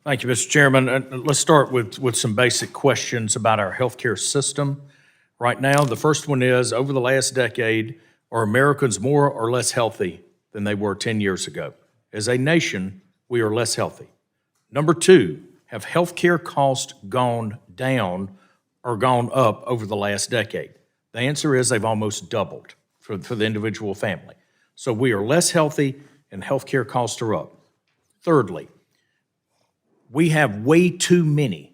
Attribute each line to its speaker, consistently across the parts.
Speaker 1: Thank you, Mr. Chairman. Let's start with some basic questions about our healthcare system. Right now, the first one is, over the last decade, are Americans more or less healthy than they were 10 years ago? As a nation, we are less healthy. Number two, have healthcare costs gone down or gone up over the last decade? The answer is they've almost doubled for the individual family. So we are less healthy and healthcare costs are up. Thirdly, we have way too many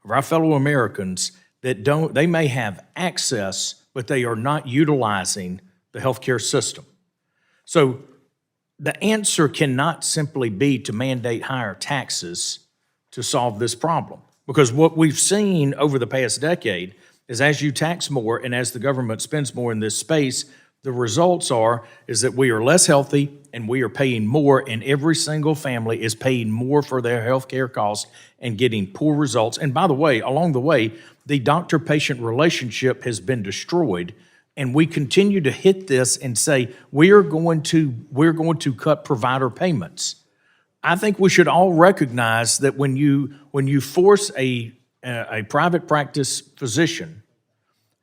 Speaker 1: of our fellow Americans that they may have access, but they are not utilizing the healthcare system. So the answer cannot simply be to mandate higher taxes to solve this problem. Because what we've seen over the past decade is as you tax more and as the government spends more in this space, the results is that we are less healthy and we are paying more, and every single family is paying more for their health care costs and getting poor results. And by the way, along the way, the doctor-patient relationship has been destroyed, and we continue to hit this and say we're going to cut provider payments. I think we should all recognize that when you force a private practice physician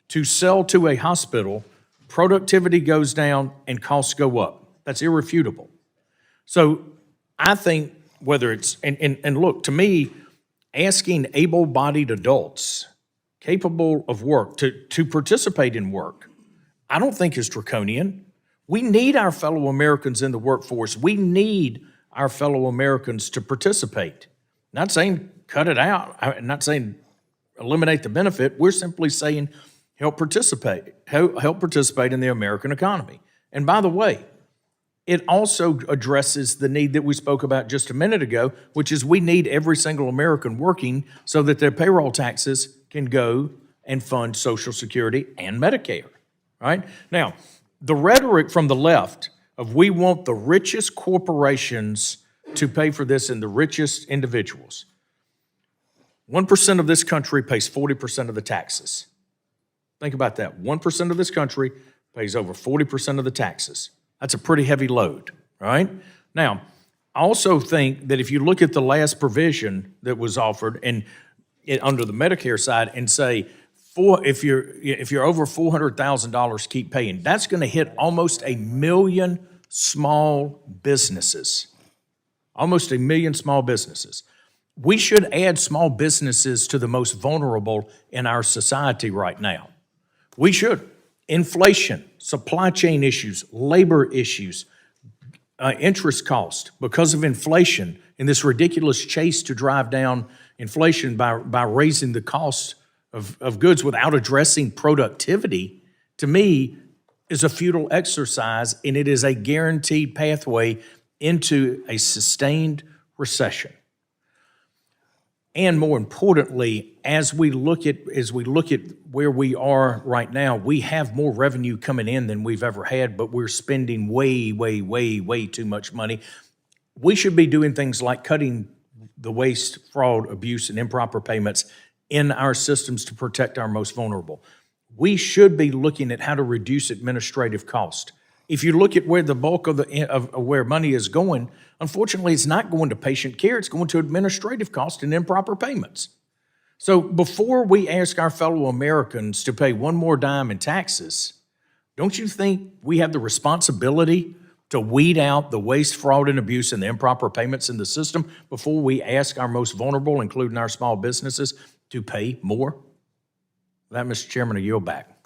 Speaker 1: to sell to a hospital, productivity goes down and costs go up. That's irrefutable. So I think whether it's, and look, to me, asking able-bodied adults capable of work to participate in work, I don't think is draconian. We need our fellow Americans in the workforce. We need our fellow Americans to participate. Not saying cut it out. I'm not saying eliminate the benefit. We're simply saying help participate in the American economy. And by the way, it also addresses the need that we spoke about just a minute ago, which is we need every single American working so that their payroll taxes can go and fund Social Security and Medicare, right? Now, the rhetoric from the left of we want the richest corporations to pay for this and the richest individuals. 1% of this country pays 40% of the taxes. Think about that. 1% of this country pays over 40% of the taxes. That's a pretty heavy load, right? Now, I also think that if you look at the last provision that was offered and under the Medicare side and say, if you're over $400,000, keep paying, that's going to hit almost 1 million small businesses. Almost 1 million small businesses. We should add small businesses to the most vulnerable in our society right now. We should. Inflation, supply chain issues, labor issues, interest cost because of inflation and this ridiculous chase to drive down inflation by raising the cost of goods without addressing productivity, to me, is a futile exercise, and it is a guaranteed pathway into a sustained recession. And more importantly, as we look at where we are right now, we have more revenue coming in than we've ever had, but we're spending way too much money. We should be doing things like cutting the waste, fraud, abuse, and improper payments in our systems to protect our most vulnerable. We should be looking at how to reduce administrative cost. If you look at where the bulk of where money is going, unfortunately, it's not going to patient care. It's going to administrative costs and improper payments. So before we ask our fellow Americans to pay one more dime in taxes, don't you think we have the responsibility to weed out the waste, fraud, and abuse and the improper payments in the system before we ask our most vulnerable, including our small businesses, to pay more? With that, Mr. Chairman, I yield back.